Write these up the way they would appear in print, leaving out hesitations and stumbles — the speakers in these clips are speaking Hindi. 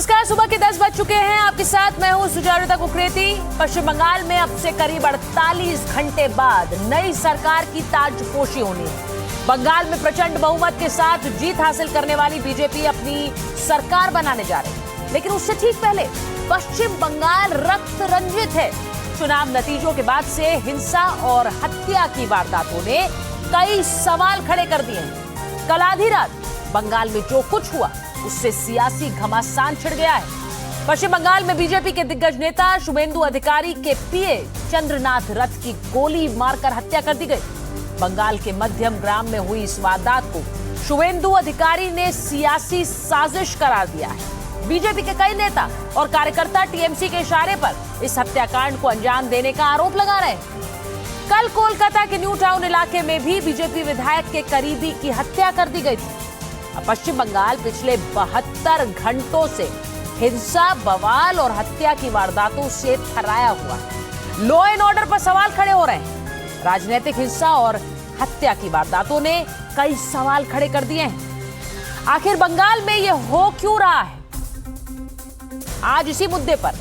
नमस्कार, सुबह के 10 बज चुके हैं। आपके साथ मैं हूं सुजाता कुकरेती। पश्चिम बंगाल में अब से करीब 48 घंटे बाद नई सरकार की ताजपोशी होनी है। बंगाल में प्रचंड बहुमत के साथ जीत हासिल करने वाली बीजेपी अपनी सरकार बनाने जा रही है, लेकिन उससे ठीक पहले पश्चिम बंगाल रक्त रंजित है। चुनाव नतीजों के बाद से हिंसा और हत्या की वारदातों ने कई सवाल खड़े कर दिए हैं। कल आधी रात बंगाल में जो कुछ हुआ उससे सियासी घमासान छिड़ गया है। पश्चिम बंगाल में बीजेपी के दिग्गज नेता शुभेंदु अधिकारी के पीए चंद्रनाथ रथ की गोली मारकर हत्या कर दी गई। बंगाल के मध्यम ग्राम में हुई इस वारदात को शुभेंदु अधिकारी ने सियासी साजिश करार दिया है। बीजेपी के कई नेता और कार्यकर्ता टीएमसी के इशारे पर इस हत्याकांड को अंजाम देने का आरोप लगा रहे हैं। कल कोलकाता के न्यू टाउन इलाके में भी बीजेपी विधायक के करीबी की हत्या कर दी गई थी। पश्चिम बंगाल पिछले 72 घंटों से हिंसा, बवाल और हत्या की वारदातों से थर्राया हुआ है। लॉ एंड ऑर्डर पर सवाल खड़े हो रहे हैं। राजनीतिक हिंसा और हत्या की वारदातों ने कई सवाल खड़े कर दिए हैं। आखिर बंगाल में यह हो क्यों रहा है? आज इसी मुद्दे पर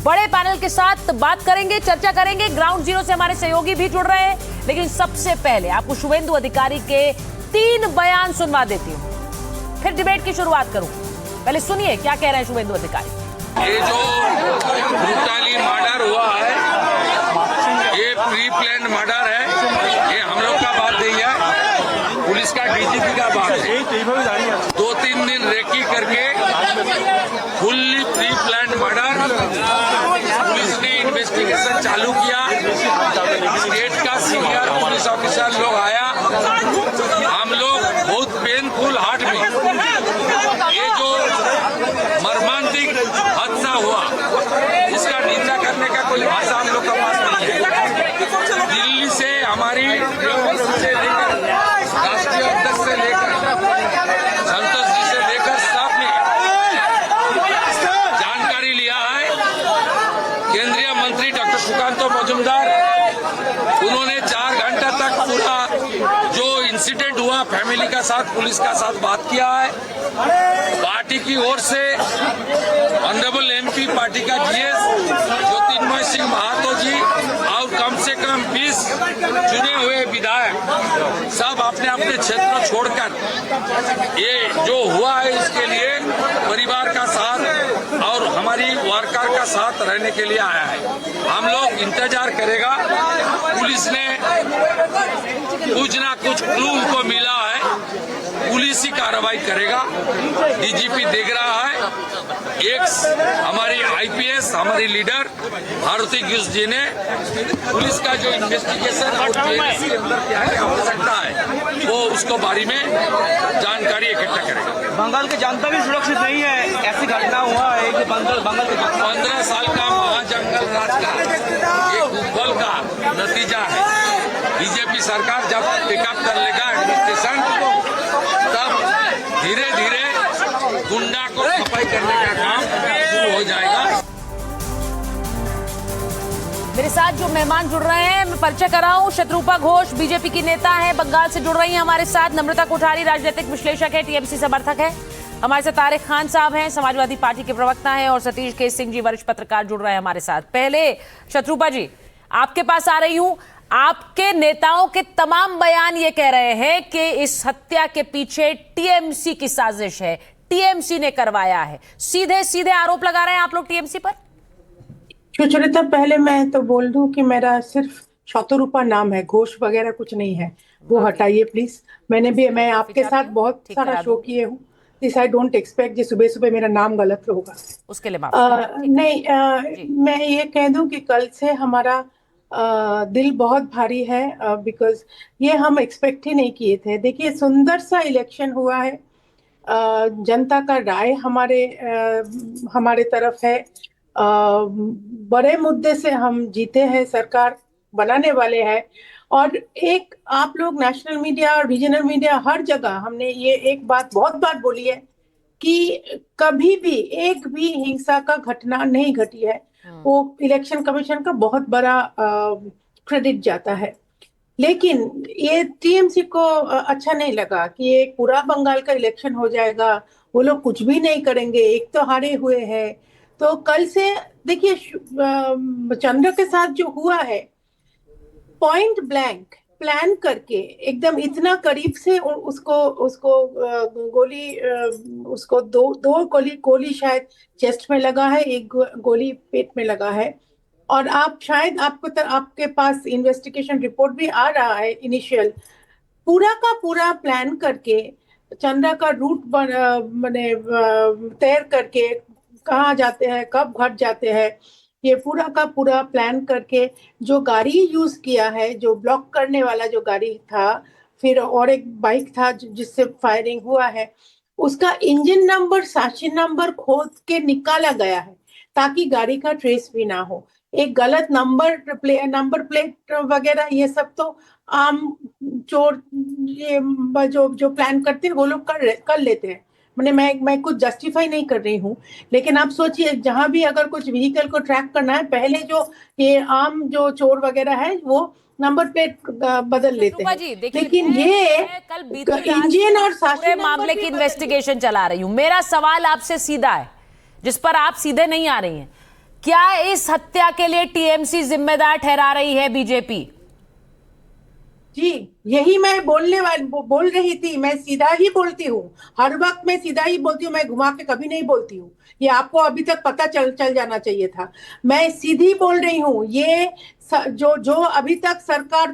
बड़े पैनल के साथ बात करेंगे, चर्चा करेंगे। ग्राउंड जीरो से हमारे सहयोगी भी जुड़ रहे हैं, लेकिन सबसे पहले आपको शुभेंदु अधिकारी के 3 बयान सुनवा देती हूं, फिर डिबेट की शुरुआत करूं। पहले सुनिए क्या कह रहे हैं शुभेंदु अधिकारी। ये जो ब्रूटली मर्डर हुआ है, ये प्री प्लान मर्डर है। ये हम लोग का बात नहीं है, पुलिस का डीजीपी का बात है। 2-3 दिन रेकी करके fully pre plan murder, police ने इन्वेस्टिगेशन चालू किया। स्टेट का सीनियर पुलिस ऑफिसर लोग आया। हम लोग बहुत पेनफुल हार्ट में ये जो मर्मांतिक हादसा हुआ, इसका निंदा करने का कोई भाषा हम लोग के पास नहीं है। दिल्ली से हमारी से लेकर राष्ट्रीय अध्यक्ष से लेकर संतोष जी से लेकर सबने जानकारी लिया है। केंद्रीय मंत्री डॉक्टर सुकांतो मजूमदार, उन्होंने 4 घंटा तक पूरा जो इंसिडेंट हुआ फैमिली का साथ, पुलिस का साथ बात किया है। पार्टी की ओर से ऑनरेबल एमपी पार्टी का जीएस ज्योतिर्मय सिंह महातो जी और कम से कम 20 चुने हुए विधायक सब अपने अपने क्षेत्र छोड़कर ये जो हुआ है इसके लिए परिवार का साथ और हमारी वर्कर का साथ रहने के लिए आया है। हम लोग इंतजार करेगा। पुलिस ने कुछ ना कुछ क्लू उनको मिला है, पुलिस ही कार्रवाई करेगा। डीजीपी देख रहा है। एक हमारी आईपीएस हमारी लीडर भारती गिस जी ने पुलिस का जो इन्वेस्टिगेशन और के अंदर क्या क्या हो सकता है वो उसको बारे में जानकारी इकट्ठा करेगा। बंगाल की जनता भी सुरक्षित नहीं है। ऐसी घटना हुआ है कि बंगाल के 15 साल का महाजंगल राज का एक उपबल का नतीजा है। बीजेपी सरकार जब पिकअप कर लेगा एडमिनिस्ट्रेशन, तब धीरे धीरे गुंडा को सफाई करने का काम शुरू हो जाएगा। मेरे साथ जो मेहमान जुड़ रहे हैं, मैं परिचय कराऊं। शत्रुपा घोष बीजेपी की नेता है, बंगाल से जुड़ रही हैं हमारे साथ। नम्रता कोठारी राजनीतिक विश्लेषक है, टीएमसी समर्थक है। हमारे साथ तारिक खान साहब हैं, समाजवादी पार्टी के प्रवक्ता हैं। और सतीश के सिंह जी वरिष्ठ पत्रकार जुड़ रहे हैं हमारे साथ। पहले शत्रुपा जी, आपके पास आ रही हूं। आपके नेताओं के तमाम बयान ये कह रहे हैं कि इस हत्या के पीछे टीएमसी की साजिश है, टीएमसी ने करवाया है। सीधे सीधे आरोप लगा रहे हैं आप लोग टीएमसी पर। सुचरिता, पहले मैं तो बोल दूं कि मेरा सिर्फ शतरूपा नाम है, घोष वगैरह कुछ नहीं है, वो हटाइए प्लीज। मैं आपके साथ बहुत सारा शो किए हूँ। दिस आई डोंट एक्सपेक्ट कि सुबह सुबह मेरा नाम गलत होगा, उसके लिए मैं ये कह दूं कि कल से हमारा दिल बहुत भारी है, बिकॉज ये हम एक्सपेक्ट ही नहीं किए थे। देखिए, सुंदर सा इलेक्शन हुआ है। जनता का राय हमारे तरफ है। बड़े मुद्दे से हम जीते हैं, सरकार बनाने वाले हैं। और एक आप लोग नेशनल मीडिया और रीजनल मीडिया हर जगह हमने ये एक बात बहुत बार बोली है कि कभी भी एक भी हिंसा का घटना नहीं घटी है। वो इलेक्शन कमीशन का बहुत बड़ा क्रेडिट जाता है। लेकिन ये टीएमसी को अच्छा नहीं लगा कि एक पूरा बंगाल का इलेक्शन हो जाएगा वो लोग कुछ भी नहीं करेंगे, एक तो हारे हुए हैं। तो कल से देखिए चंद्र के साथ जो हुआ है, पॉइंट ब्लैंक प्लान करके एकदम इतना करीब से उसको उसको गोली उसको दो गोली शायद चेस्ट में लगा है, एक गोली पेट में लगा है। और आप शायद आपके पास इन्वेस्टिगेशन रिपोर्ट भी आ रहा है इनिशियल, पूरा का पूरा प्लान करके चंद्रा का रूट मैंने तैर करके कहाँ जाते हैं, कब घर जाते हैं, ये पूरा का पूरा प्लान करके जो गाड़ी यूज किया है, जो ब्लॉक करने वाला जो गाड़ी था, फिर और एक बाइक था जिससे फायरिंग हुआ है, उसका इंजन नंबर साक्षी नंबर खोद के निकाला गया है ताकि गाड़ी का ट्रेस भी ना हो। एक गलत नंबर प्लेट वगैरह ये सब तो आम चोर ये जो प्लान करते हैं वो लोग कर लेते हैं। मैं कुछ जस्टिफाई नहीं कर रही हूँ, लेकिन आप सोचिए जहां भी अगर कुछ व्हीकल को ट्रैक करना है, पहले जो ये आम जो चोर वगैरह है वो नंबर प्लेट बदल लेते हैं। जी, लेकिन ये इंजन और पूरे मामले की इन्वेस्टिगेशन चला रही हूँ। मेरा सवाल आपसे सीधा है, जिस पर आप सीधे नहीं आ रही हैं। क्या इस हत्या के लिए टीएमसी जिम्मेदार ठहरा रही है बीजेपी? जी, यही मैं बोल रही थी। मैं सीधा ही बोलती हूँ, हर वक्त मैं सीधा ही बोलती हूँ, मैं घुमा के कभी नहीं बोलती हूँ। ये आपको अभी तक पता चल जाना चाहिए था। मैं सीधी बोल रही हूँ। ये जो अभी तक सरकार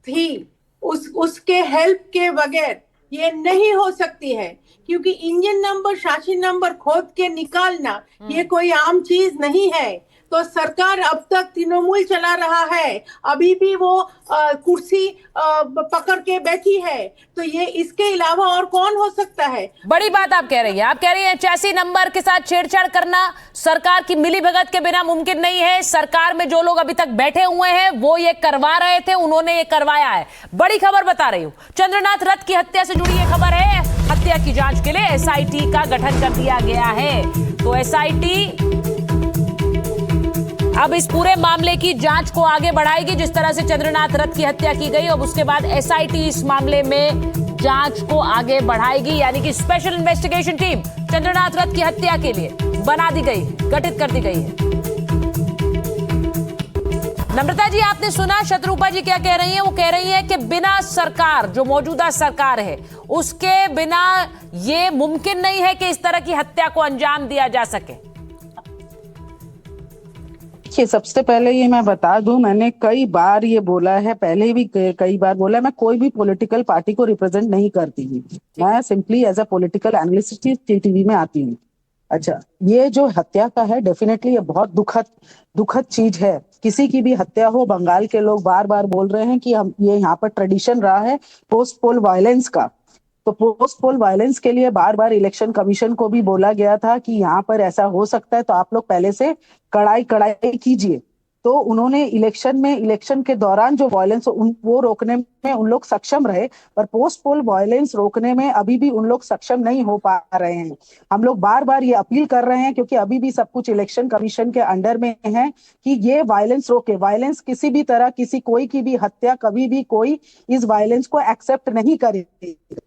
थी उसके हेल्प के बगैर ये नहीं हो सकती है, क्योंकि इंजन नंबर साक्षी नंबर खोद के निकालना ये कोई आम चीज नहीं है। तो सरकार अब तक तृणमूल चला रहा है, अभी भी वो कुर्सी पकड़ के बैठी है, तो ये इसके अलावा और कौन हो सकता है? बड़ी बात आप कह रही हैं। आप कह रही हैं चैसी नंबर के साथ छेड़छाड़ करना सरकार की मिलीभगत के बिना मुमकिन नहीं है। सरकार में जो लोग अभी तक बैठे हुए हैं वो ये करवा रहे थे, उन्होंने ये करवाया है। बड़ी खबर बता रही हूं, चंद्रनाथ रथ की हत्या से जुड़ी ये खबर है। हत्या की जांच के लिए एसआईटी का गठन कर दिया गया है। तो एसआईटी अब इस पूरे मामले की जांच को आगे बढ़ाएगी। जिस तरह से चंद्रनाथ रथ की हत्या की गई, अब उसके बाद एसआईटी इस मामले में जांच को आगे बढ़ाएगी, यानी कि स्पेशल इन्वेस्टिगेशन टीम चंद्रनाथ रथ की हत्या के लिए बना दी गई, गठित कर दी गई है। नम्रता जी, आपने सुना शत्रुपा जी क्या कह रही हैं? वो कह रही हैं कि बिना सरकार, जो मौजूदा सरकार है, उसके बिना ये मुमकिन नहीं है कि इस तरह की हत्या को अंजाम दिया जा सके। सबसे पहले ये मैं बता दूं, मैंने कई बार ये बोला है, पहले भी कई बार बोला है, मैं कोई भी पॉलिटिकल पार्टी को रिप्रेजेंट नहीं करती हूँ। मैं simply as a political analyst TV में आती हूँ। अच्छा, ये जो हत्या का है, डेफिनेटली ये बहुत दुखद चीज है। किसी की भी हत्या हो, बंगाल के लोग बार बार बोल रहे हैं कि हम ये यहाँ पर ट्रेडिशन रहा है पोस्ट पोल वायलेंस का। तो पोस्ट पोल वायलेंस के लिए बार बार इलेक्शन कमीशन को भी बोला गया था कि यहाँ पर ऐसा हो सकता है, तो आप लोग पहले से कड़ाई कीजिए। तो उन्होंने इलेक्शन के दौरान जो वायलेंस वो रोकने में उन लोग सक्षम रहे, पर पोस्ट पोल वायलेंस रोकने में अभी भी उन लोग सक्षम नहीं हो पा रहे हैं। हम लोग बार बार ये अपील कर रहे हैं, क्योंकि अभी भी सब कुछ इलेक्शन कमीशन के अंडर में है, कि ये वायलेंस रोके। वायलेंस किसी भी तरह, कोई की भी हत्या, कभी भी कोई इस वायलेंस को एक्सेप्ट नहीं करेगा।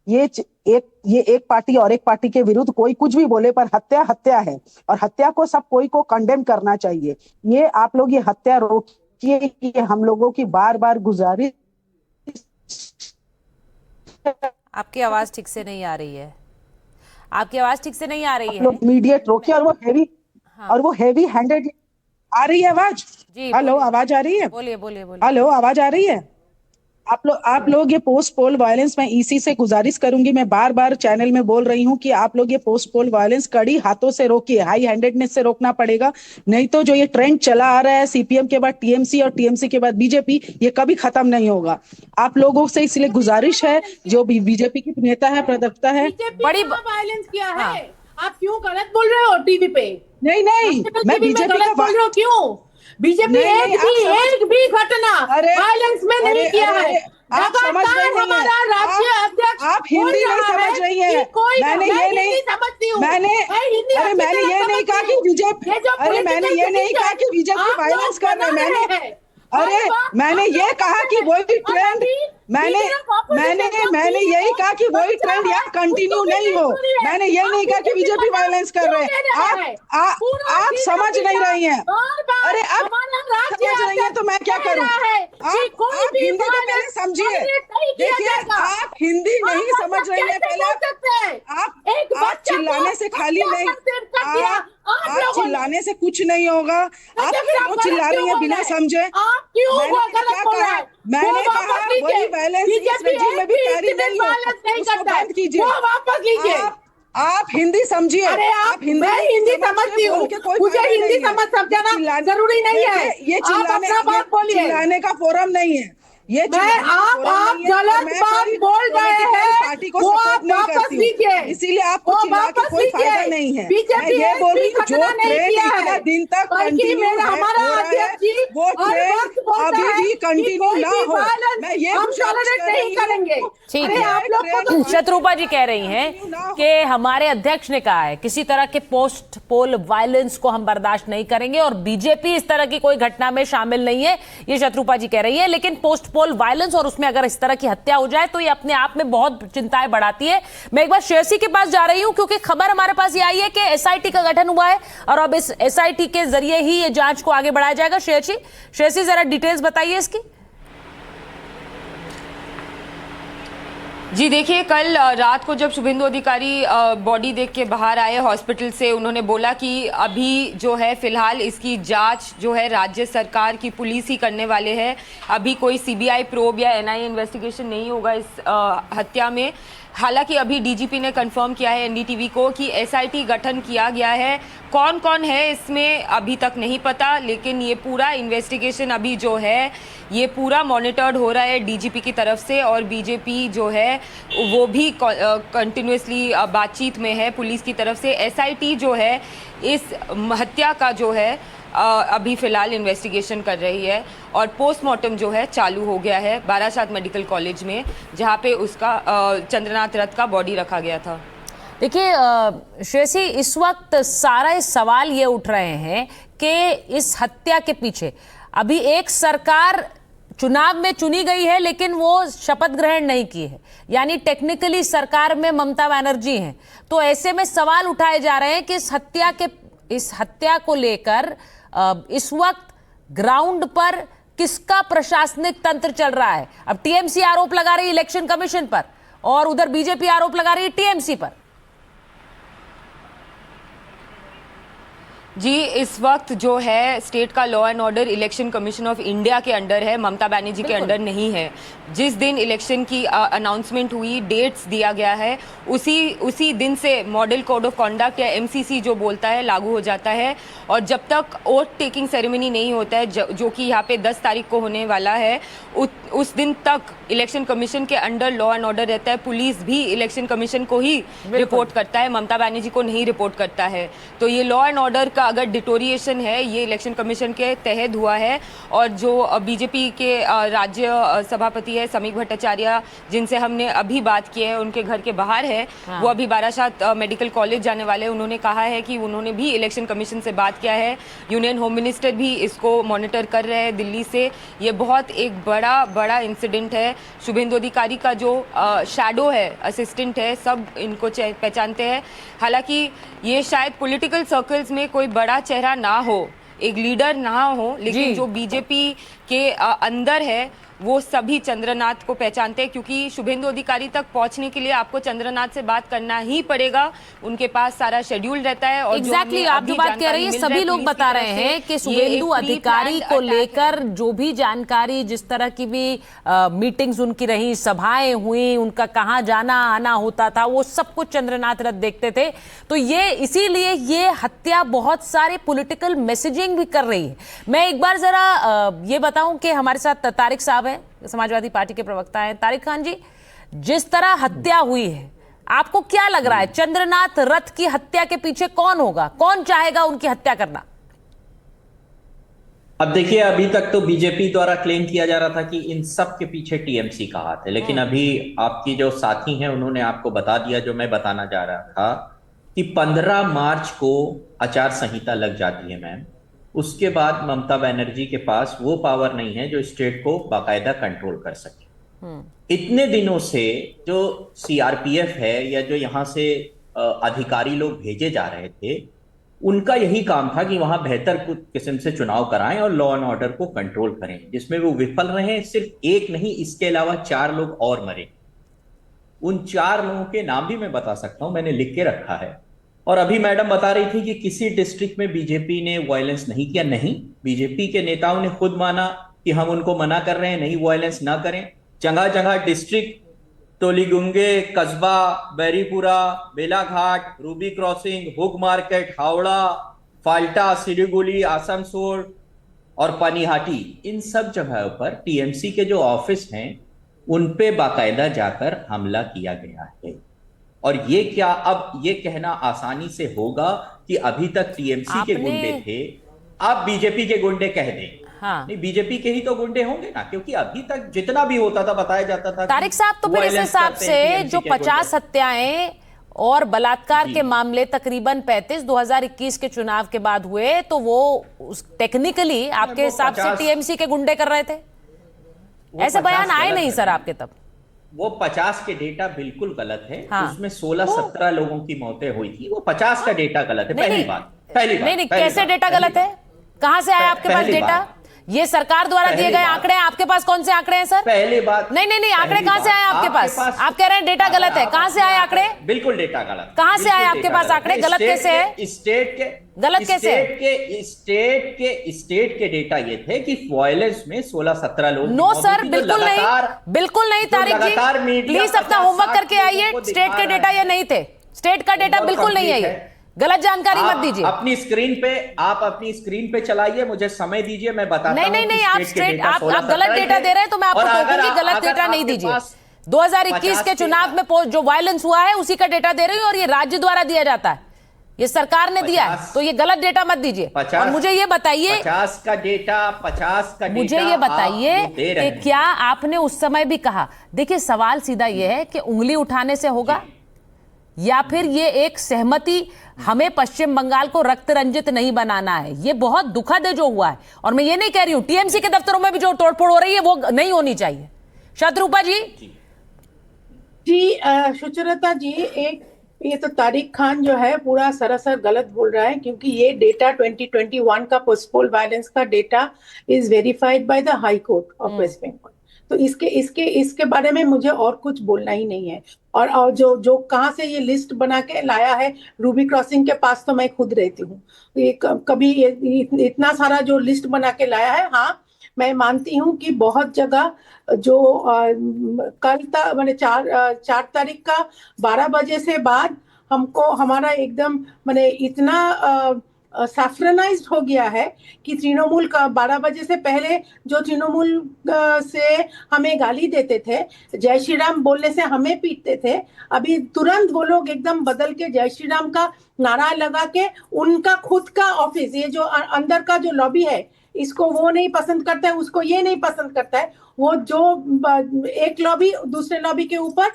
ये एक पार्टी और एक पार्टी के विरुद्ध कोई कुछ भी बोले, पर हत्या है, और हत्या को सब कोई को कंडेम करना चाहिए। ये आप लोग ये हत्या रोकिए, ये हम लोगों की बार बार गुजारिश। आपकी आवाज ठीक से नहीं आ रही है, आपकी आवाज ठीक से नहीं आ रही है। लोग इमीडिएट रोकिए, और वो हैवी हैंडेड आ रही है आवाज। हेलो, आवाज आ रही है? बोलिए। हेलो, आवाज आ रही है? आप लोग ये पोस्ट पोल वायलेंस, मैं ईसी से गुजारिश करूंगी, मैं बार बार चैनल में बोल रही हूँ कि आप लोग ये पोस्ट पोल वायलेंस कड़ी हाथों से रोकिए, हाई हैंडेडनेस से रोकना पड़ेगा। नहीं तो जो ये ट्रेंड चला आ रहा है, सीपीएम के बाद टीएमसी और टीएमसी के बाद बीजेपी, ये कभी खत्म नहीं होगा। आप लोगों से इसलिए गुजारिश है, जो भी बीजेपी की नेता है, प्रवक्ता है, बड़ी वायलेंस किया है। आप क्यों गलत बोल रहे हो टीवी पे? नहीं, मैं बीजेपी का बोल रहा हूँ। क्यों? बीजेपी एक भी घटना वायलेंस में नहीं किया है। आप समझ रहे नहीं हैं, आप हिंदी नहीं समझ रही हैं। मैंने ये नहीं समझती हूँ। मैंने ये नहीं कहा कि बीजेपी, मैंने ये नहीं कहा कि बीजेपी वायलेंस कर रहे हैं। अरे मैंने ये कहा कि वही ट्रेंड मैंने यही कहा कि वही ट्रेंड यार कंटिन्यू नहीं हो। मैंने ये नहीं कहा कि बीजेपी वायलेंस कर रहे हैं। आप समझ नहीं रही हैं। अरे आप समझ रही हैं तो मैं क्या करूं? आप हिंदी को पहले समझिए। देखिए आप हिंदी नहीं समझ रही हैं। पहले आप चिल्लाने से खाली नहीं, आप चिल्लाने से कुछ नहीं होगा। आप क्यों चिल्ला रही हैं बिना समझे? मैंने कहा वही वायलेंस इस रजीम में भी कैरी नहीं हो, उसको बंद कीजिए। आप हिंदी समझिए। आप हिंदी समझती हूँ, मुझे हिंदी समझना जरूरी नहीं है। ये चिल्लाने का फोरम नहीं है। ये आप गलत बात बोल रहे हैं, पार्टी को वो सपोर्ट आप नहीं वापस करती हूँ, लीजिए। इसीलिए आपको चिल्ला के कोई फायदा नहीं है। मैं ये बोल रही हूँ जो ट्रेंड इतना दिन तक कंटिन्यू हमारा अध्यक्ष जी वो ट्रेंड अभी भी कंटिन्यू ना हो। मैं ये हम टॉलरेट नहीं करेंगे। ठीक अरे है, आप लोग को तो शत्रुपा जी कह रही हैं कि हमारे अध्यक्ष ने कहा है किसी तरह के पोस्ट पोल वायलेंस को हम बर्दाश्त नहीं करेंगे और बीजेपी इस तरह की कोई घटना में शामिल नहीं है, ये शत्रुपा जी कह रही है। लेकिन पोस्ट पोल वायलेंस और उसमें अगर इस तरह की हत्या हो जाए तो ये अपने आप में बहुत चिंताएं बढ़ाती है। मैं एक बार श्रेयसी के पास जा रही हूं क्योंकि खबर हमारे पास ये आई है कि एसआईटी का गठन हुआ है और अब इस एसआईटी के जरिए ही ये जांच को आगे बढ़ाया जाएगा। श्रेयसी जरा डिटेल्स बताइए इसकी। जी देखिए, कल रात को जब शुभेंदु अधिकारी बॉडी देख के बाहर आए हॉस्पिटल से, उन्होंने बोला कि अभी जो है फिलहाल इसकी जांच जो है राज्य सरकार की पुलिस ही करने वाले हैं। अभी कोई सीबीआई प्रोब या एनआईए इन्वेस्टिगेशन नहीं होगा इस हत्या में। हालांकि अभी डीजीपी ने कंफर्म किया है एनडीटीवी को कि एसआईटी गठन किया गया है। कौन कौन है इसमें अभी तक नहीं पता, लेकिन ये पूरा इन्वेस्टिगेशन अभी जो है ये पूरा मॉनिटर्ड हो रहा है डीजीपी की तरफ से और बीजेपी जो है वो भी कंटिन्यूसली बातचीत में है पुलिस की तरफ से। एसआईटी जो है इस हत्या का जो है अभी फिलहाल इन्वेस्टिगेशन कर रही है और पोस्टमार्टम जो है चालू हो गया है बारासात मेडिकल कॉलेज में, जहां पे उसका चंद्रनाथ रथ का बॉडी रखा गया था। देखिए श्रेयसी, इस वक्त सारे सवाल ये उठ रहे हैं कि इस हत्या के पीछे अभी एक सरकार चुनाव में चुनी गई है लेकिन वो शपथ ग्रहण नहीं की है, यानी टेक्निकली सरकार में ममता बनर्जी हैं। तो ऐसे में सवाल उठाए जा रहे हैं कि इस हत्या को लेकर इस वक्त ग्राउंड पर किसका प्रशासनिक तंत्र चल रहा है। अब टीएमसी आरोप लगा रही इलेक्शन कमीशन पर और उधर बीजेपी आरोप लगा रही है टीएमसी पर। जी, इस वक्त जो है स्टेट का law and order election commission of India के अंडर है, ममता बनर्जी के अंडर नहीं है। जिस दिन इलेक्शन की अनाउंसमेंट हुई, डेट्स दिया गया है, उसी दिन से मॉडल कोड ऑफ कॉन्डक्ट या एमसीसी जो बोलता है लागू हो जाता है। और जब तक वोट टेकिंग सेरेमनी नहीं होता है जो कि यहाँ पे 10 तारीख को होने वाला है, उस दिन तक इलेक्शन कमीशन के अंडर लॉ एंड ऑर्डर रहता है। पुलिस भी इलेक्शन कमीशन को ही रिपोर्ट करता है, ममता बनर्जी को नहीं रिपोर्ट करता है। तो ये लॉ एंड ऑर्डर का अगर डिटोरिएशन है ये इलेक्शन कमीशन के तहत हुआ है। और जो बीजेपी के राज्य सभापति है समीक भट्टाचार्य, जिनसे हमने अभी बात की है, उनके घर के बाहर है, वो अभी बारासात मेडिकल कॉलेज जाने वाले। उन्होंने कहा है कि उन्होंने भी इलेक्शन कमीशन से बात किया है। यूनियन होम मिनिस्टर भी इसको मॉनिटर कर रहे हैं दिल्ली से। ये बहुत एक बड़ा इंसिडेंट है। शुभेंदु अधिकारी का जो शैडो है, असिस्टेंट है, सब इनको पहचानते हैं। हालांकि ये शायद पॉलिटिकल सर्कल्स में कोई बड़ा चेहरा ना हो, एक लीडर ना हो, लेकिन जो बीजेपी के अंदर है वो सभी चंद्रनाथ को पहचानते हैं, क्योंकि शुभेंदु अधिकारी तक पहुंचने के लिए आपको चंद्रनाथ से बात करना ही पड़ेगा। उनके पास सारा शेड्यूल रहता है। और एग्जैक्टली आप जो बात कह रही है सभी लोग बता रहे हैं कि शुभेंदु अधिकारी को लेकर जो भी जानकारी, जिस तरह की भी मीटिंग्स उनकी रही, सभाएं हुई, उनका कहाँ जाना आना होता था, वो सब कुछ चंद्रनाथ रथ देखते थे। तो ये इसीलिए ये हत्या बहुत सारे पॉलिटिकल मैसेजिंग भी कर रही है। मैं एक बार जरा ये बताऊं कि हमारे साथ तारिक साहब है, समाजवादी पार्टी के प्रवक्ता हैं। तारिक खान जी, जिस तरह हत्या हुई है, आपको क्या लग रहा है चंद्रनाथ रथ की हत्या के पीछे कौन होगा, कौन चाहेगा उनकी हत्या करना? अब देखिए, अभी तक तो बीजेपी द्वारा क्लेम किया जा रहा था कि इन सब के पीछे टीएमसी का हाथ है, लेकिन अभी आपकी जो साथी हैं उन्होंने आपको बता दिया जो मैं बताना चाह रहा था कि 15 मार्च को आचार संहिता लग जाती है मैम। उसके बाद ममता बनर्जी के पास वो पावर नहीं है जो स्टेट को बाकायदा कंट्रोल कर सके। इतने दिनों से जो सीआरपीएफ है या जो यहाँ से अधिकारी लोग भेजे जा रहे थे, उनका यही काम था कि वहां बेहतर किस्म से चुनाव कराएं और लॉ एंड ऑर्डर को कंट्रोल करें, जिसमें वो विफल रहे। सिर्फ एक नहीं, इसके अलावा 4 लोग और मरे। उन 4 लोगों के नाम भी मैं बता सकता हूं, मैंने लिख के रखा है। और अभी मैडम बता रही थी कि किसी डिस्ट्रिक्ट में बीजेपी ने वायलेंस नहीं किया। नहीं, बीजेपी के नेताओं ने खुद माना कि हम उनको मना कर रहे हैं, नहीं वायलेंस ना करें। जगह जगह district, Tollygunge, Kasba, Bairipura, Beleghata, Ruby crossing, Hook market, Howrah, Falta, Siliguri, Asansol और पानीहाटी, इन सब जगहों पर टीएमसी के जो ऑफिस हैं उन पे बाकायदा जाकर हमला किया गया है। और ये क्या अब ये कहना आसानी से होगा कि अभी तक टीएमसी के गुंडे थे, अब बीजेपी के गुंडे कह दें? हाँ। नहीं, बीजेपी के ही तो गुंडे होंगे ना, क्योंकि अभी तक जितना भी होता था बताया जाता था। तारिक साहब, तो फिर इस हिसाब से जो 50 हत्याएं और बलात्कार के मामले तकरीबन 35 2021 के चुनाव के बाद हुए, तो वो टेक्निकली आपके हिसाब से टीएमसी के गुंडे कर रहे थे? ऐसे बयान आए नहीं सर आपके तब। वो 50 के डेटा बिल्कुल गलत है। हाँ। उसमें 16-17 लोगों की मौतें हुई थी। वो 50 का डेटा गलत है। पहली बात नहीं, कैसे डेटा गलत है? कहां से आया आपके पास डेटा? ये सरकार द्वारा दिए गए आंकड़े हैं, आपके पास कौन से आंकड़े हैं सर? पहली बात नहीं, आंकड़े कहां से आए आपके पास? आप कह रहे हैं डेटा गलत है, कहां से आए आंकड़े? बिल्कुल डेटा गलत। कहां से आए आपके पास आंकड़े? गलत कैसे है? स्टेट के गलत कैसे है? स्टेट के डेटा ये थे कि वायलेंस में 16-17 लोग। नो सर, बिल्कुल नहीं तारिक जी, प्लीज अपना होमवर्क करके आइए। स्टेट के डेटा ये नहीं थे, स्टेट का डेटा बिल्कुल नहीं है ये। गलत जानकारी मत दीजिए। अपनी स्क्रीन पे चलाइए, मुझे समय दीजिए, मैं बताता हूं। नहीं, आप गलत डेटा दे रहे हैं, तो मैं आपको टोकूंगी गलत डेटा नहीं दीजिए। 2021 के चुनाव में जो वायलेंस हुआ है उसी का डेटा दे रही हूं, और ये राज्य द्वारा दिया जाता है, ये सरकार ने दिया है, तो ये गलत डेटा मत दीजिए। और मुझे ये बताइए, 50 का डेटा मुझे ये बताइए कि क्या आपने उस समय भी कहा? देखिए, सवाल सीधा ये है कि उंगली उठाने से होगा, या फिर ये एक सहमति, हमें पश्चिम बंगाल को रक्त रंजित नहीं बनाना है। ये बहुत दुखद है जो हुआ है, और मैं ये नहीं कह रही हूं टीएमसी के दफ्तरों में भी जो तोड़फोड़ हो रही है वो नहीं होनी चाहिए। शत्रुपा जी। सुचरिता जी, ये तो तारिक खान जो है पूरा सरासर गलत बोल रहा है, क्योंकि ये डेटा 2021 का पोस्टपोल वायलेंस का data is verified by the high court of West Bengal. तो इसके बारे में मुझे और कुछ बोलना ही नहीं है। और जो कहाँ से ये लिस्ट बना के लाया है, रूबी क्रॉसिंग के पास तो मैं खुद रहती हूँ। कभी इतना सारा जो लिस्ट बना के लाया है, हाँ मैं मानती हूँ कि बहुत जगह जो कल तक मैंने 4 तारीख का 12 बजे से बाद हमको हमारा एकदम मैंने इतना सैफ्रनाइज्ड हो गया है कि तृणमूल का 12 बजे से पहले जो तृणमूल से हमें गाली देते थे, जय श्री राम बोलने से हमें पीटते थे, अभी तुरंत वो लोग एकदम बदल के जय श्री राम का नारा लगा के उनका खुद का ऑफिस, ये जो अंदर का जो लॉबी है, इसको वो नहीं पसंद करता है, उसको ये नहीं पसंद करता है, वो जो एक लॉबी दूसरे लॉबी के ऊपर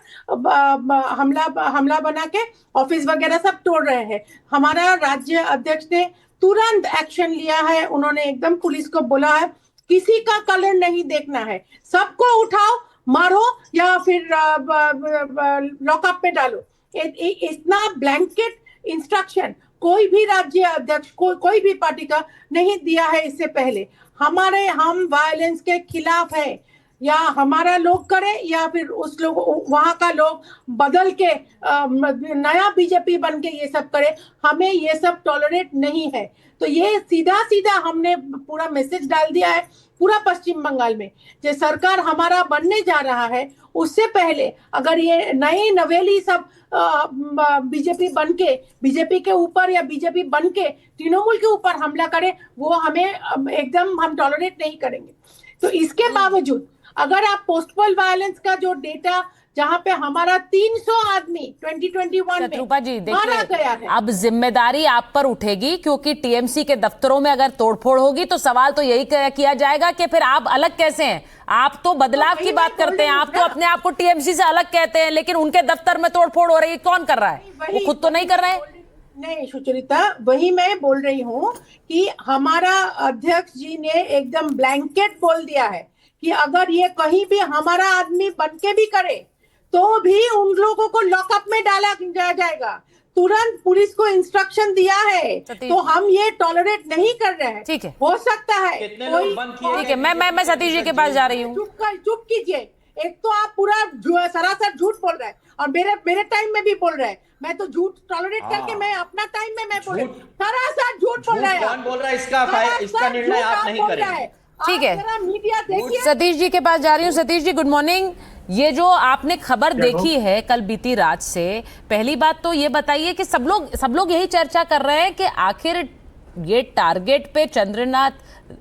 हमला बना के ऑफिस वगैरह सब तोड़ रहे हैं। हमारा राज्य अध्यक्ष ने तुरंत एक्शन लिया है। उन्होंने एकदम पुलिस को बोला है किसी का कलर नहीं देखना है, सबको उठाओ, मारो या फिर लॉकअप में डालो। इतना ब्लैंकेट इंस्ट्रक्शन कोई भी राज्य अध्यक्ष कोई भी पार्टी का नहीं दिया है इससे पहले। हम वायलेंस के खिलाफ है, या हमारा लोग करे या फिर उस लोग वहां का लोग बदल के नया बीजेपी बन के ये सब करे, हमें ये सब टॉलरेट नहीं है। तो ये सीधा हमने पूरा मैसेज डाल दिया है पूरा पश्चिम बंगाल में। जो सरकार हमारा बनने जा रहा है, उससे पहले अगर ये नई नवेली सब बीजेपी बन के बीजेपी के ऊपर या बीजेपी बन के तृणमूल के ऊपर हमला करे, वो हमें एकदम हम टॉलरेट नहीं करेंगे। तो इसके बावजूद अगर आप पोस्टपोल वायलेंस का जो डेटा, जहां पे हमारा 300 आदमी 2021 में मारा गया है, अब जिम्मेदारी आप पर उठेगी, क्योंकि टीएमसी के दफ्तरों में अगर तोड़फोड़ होगी तो सवाल तो यही किया जाएगा कि फिर आप अलग कैसे हैं। आप तो बदलाव की बात करते हैं, आप तो अपने आप को टीएमसी से अलग कहते हैं, लेकिन उनके दफ्तर में तोड़फोड़ हो रही है, कौन कर रहा है? वो खुद तो नहीं कर रहे हैं। नहीं सुचरिता, वही मैं बोल रही हूँ कि हमारा अध्यक्ष जी ने एकदम ब्लैंकेट बोल दिया है कि अगर ये कहीं भी हमारा आदमी बन के भी करे तो भी उन लोगों को लॉकअप में डाला जाएगा। तुरंत पुलिस को इंस्ट्रक्शन दिया है, तो हम ये टॉलरेट नहीं कर रहे हैं। ठीक है, हो सकता है कितने लोग बंद किए ठीक है, मैं सतीश जी के पास जा रही हूँ। चुप कीजिए। एक तो आप पूरा सरासर झूठ बोल रहे हैं और मेरे टाइम में भी बोल रहे हैं। मैं तो झूठ टॉलरेट करके मैं अपना टाइम में मैं बोल सरासर झूठ बोल रहे हैं। कौन बोल रहा है? इसका निर्णय आप नहीं करेंगे। ठीक है, मीडिया देखिए। सतीश जी के पास जा रही हूँ। Satish ji, good morning. ये जो आपने खबर देखी है कल बीती रात से, पहली बात तो ये बताइए कि सब लोग यही चर्चा कर रहे हैं कि आखिर ये टारगेट पे चंद्रनाथ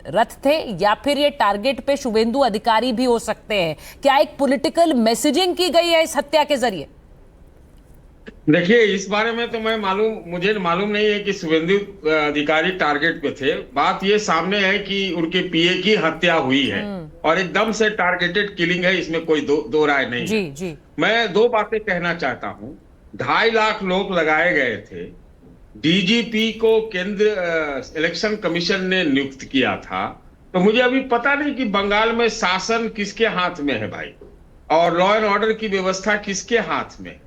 रथ थे या फिर ये टारगेट पे शुभेंदु अधिकारी भी हो सकते हैं। क्या एक पॉलिटिकल मैसेजिंग की गई है इस हत्या के जरिए? देखिए, इस बारे में तो मुझे मालूम नहीं है कि शुभेंदु अधिकारी टारगेट पे थे। बात ये सामने है कि उनके पीए की हत्या हुई है और एकदम से टारगेटेड किलिंग है, इसमें कोई दो राय नहीं जी, है। जी। मैं दो बातें कहना चाहता हूँ। 2.5 लाख लोग लगाए गए थे। डीजीपी को केंद्र इलेक्शन कमीशन ने नियुक्त किया था। तो मुझे अभी पता नहीं कि बंगाल में शासन किसके हाथ में है भाई, और लॉ एंड ऑर्डर की व्यवस्था किसके हाथ में।